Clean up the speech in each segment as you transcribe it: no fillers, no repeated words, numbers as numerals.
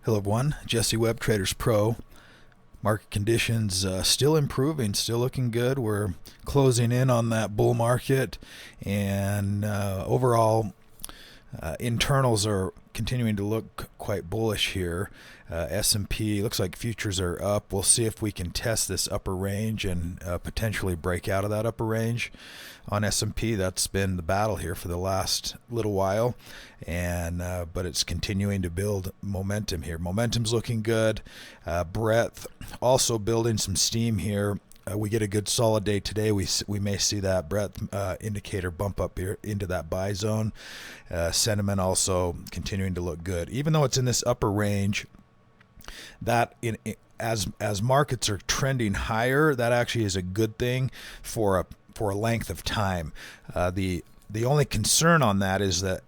Hello everyone, Jesse Webb, Traders Pro. Market conditions still improving, still looking good. We're closing in on that bull market, and overall internals are continuing to look quite bullish here. S&P looks like futures are up. We'll see if we can test this upper range and potentially break out of that upper range on S&P. That's been the battle here for the last little while, and but it's continuing to build momentum here. Momentum's looking good. Breadth also building some steam here. We get a good solid day today. We may see that breadth indicator bump up here into that buy zone. Sentiment also continuing to look good, even though it's in this upper range. That as markets are trending higher, that actually is a good thing for a length of time. The only concern on that is that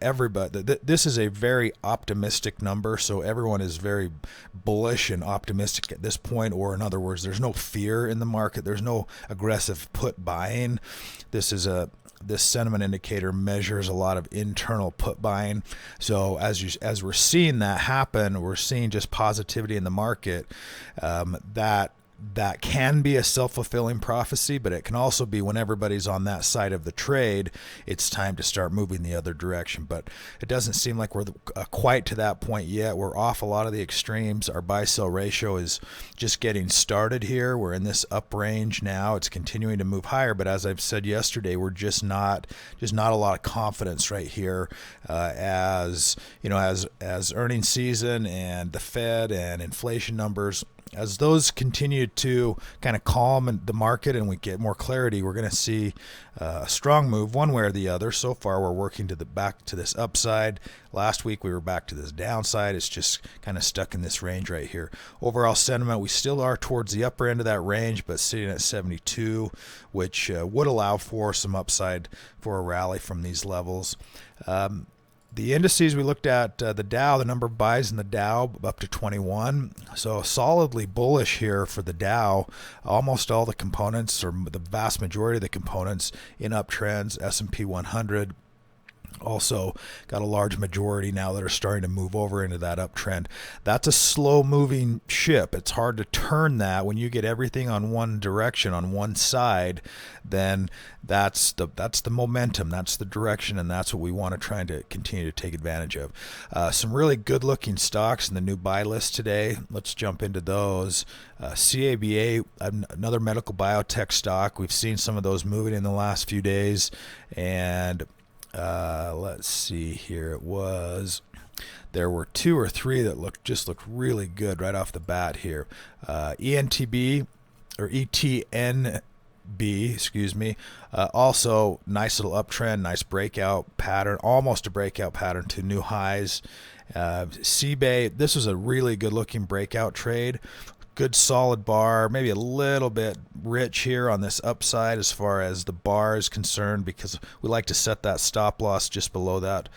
this is a very optimistic number, so everyone is very bullish and optimistic at this point, or in other words, there's no fear in the market. There's no aggressive put buying. This sentiment indicator measures a lot of internal put buying. So as we're seeing that happen, we're seeing just positivity in the market. That can be a self-fulfilling prophecy, but it can also be when everybody's on that side of the trade, it's time to start moving the other direction. But it doesn't seem like we're quite to that point yet. We're off a lot of the extremes. Our buy-sell ratio is just getting started here. We're in this up range now. It's continuing to move higher, but as I've said yesterday, we're just not a lot of confidence right here. As you know, as earnings season and the Fed and inflation numbers, as those continue to kind of calm the market and we get more clarity, we're going to see a strong move one way or the other. So far, we're working back to this upside. Last week, we were back to this downside. It's just kind of stuck in this range right here. Overall sentiment, we still are towards the upper end of that range, but sitting at 72, which would allow for some upside for a rally from these levels. The indices, we looked at the Dow, the number of buys in the Dow up to 21. So solidly bullish here for the Dow. Almost all the components, or the vast majority of the components, in uptrends. S&P 100 also got a large majority now that are starting to move over into that uptrend. That's a slow moving ship. It's hard to turn that when you get everything on one direction, on one side. Then that's the momentum, that's the direction, and that's what we want to try to continue to take advantage of. Some really good looking stocks in the new buy list today. Let's jump into those. CABA, another medical biotech stock. We've seen some of those moving in the last few days, and let's see here. There were two or three that looked really good right off the bat here. ENTB or ETNB, excuse me. Also nice little uptrend, nice breakout pattern, almost a breakout pattern to new highs. CBAY, this was a really good looking breakout trade. Good solid bar, maybe a little bit rich here on this upside as far as the bar is concerned, because we like to set that stop loss just below that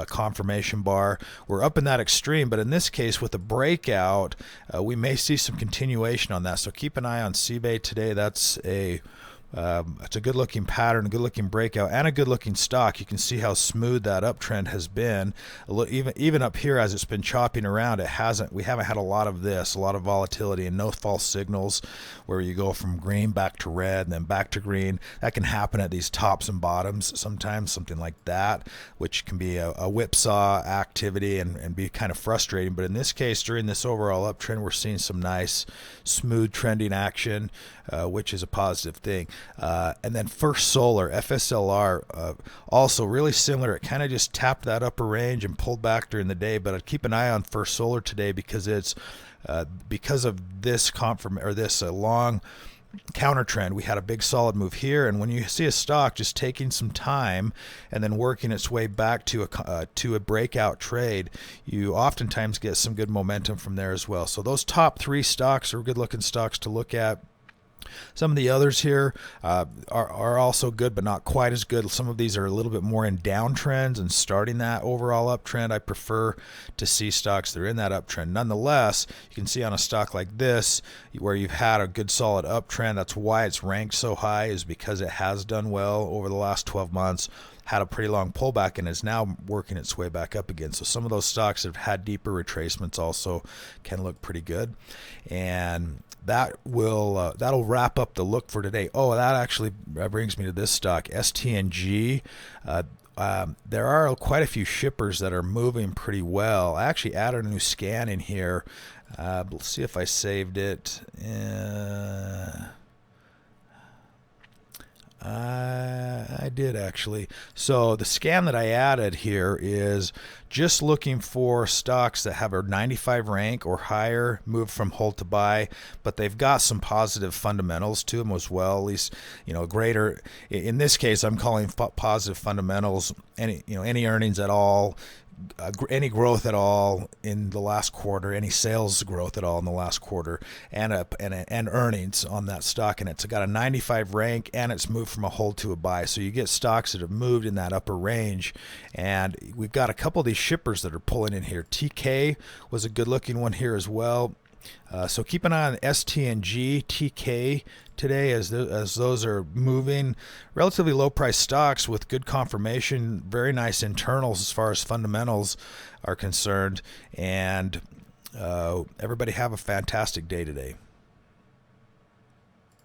confirmation bar. We're up in that extreme, but in this case with a breakout, we may see some continuation on that. So keep an eye on CBAY today. It's a good-looking pattern, a good-looking breakout, and a good-looking stock. You can see how smooth that uptrend has been. Even up here, as it's been chopping around, we haven't had a lot of volatility and no false signals where you go from green back to red and then back to green. That can happen at these tops and bottoms sometimes, something like that, which can be a whipsaw activity and be kind of frustrating. But in this case, during this overall uptrend, we're seeing some nice, smooth trending action, which is a positive thing. And then First Solar, FSLR, also really similar. It kind of just tapped that upper range and pulled back during the day, but I'd keep an eye on First Solar today because it's because of this long counter trend. We had a big solid move here, and when you see a stock just taking some time and then working its way back to a breakout trade, you oftentimes get some good momentum from there as well. So those top three stocks are good looking stocks to look at. Some of the others here are also good, but not quite as good. Some of these are a little bit more in downtrends and starting that overall uptrend. I prefer to see stocks that are in that uptrend. Nonetheless, you can see on a stock like this, where you've had a good solid uptrend, that's why it's ranked so high, is because it has done well over the last 12 months. had a pretty long pullback and is now working its way back up again. So some of those stocks that have had deeper retracements also can look pretty good. And that'll wrap up the look for today. Oh, that actually brings me to this stock, STNG. There are quite a few shippers that are moving pretty well. I actually added a new scan in here. Let's see if I saved it. I did actually. So the scan that I added here is just looking for stocks that have a 95 rank or higher, move from hold to buy, but they've got some positive fundamentals to them as well. At least, greater. In this case, I'm calling positive fundamentals any earnings at all. Any growth at all in the last quarter, any sales growth at all in the last quarter, and earnings on that stock, and it's got a 95 rank, and it's moved from a hold to a buy. So you get stocks that have moved in that upper range, and we've got a couple of these shippers that are pulling in here. TK was a good-looking one here as well. So keep an eye on STNG, TK today as those are moving. Relatively low-priced stocks with good confirmation, very nice internals as far as fundamentals are concerned. And everybody have a fantastic day today.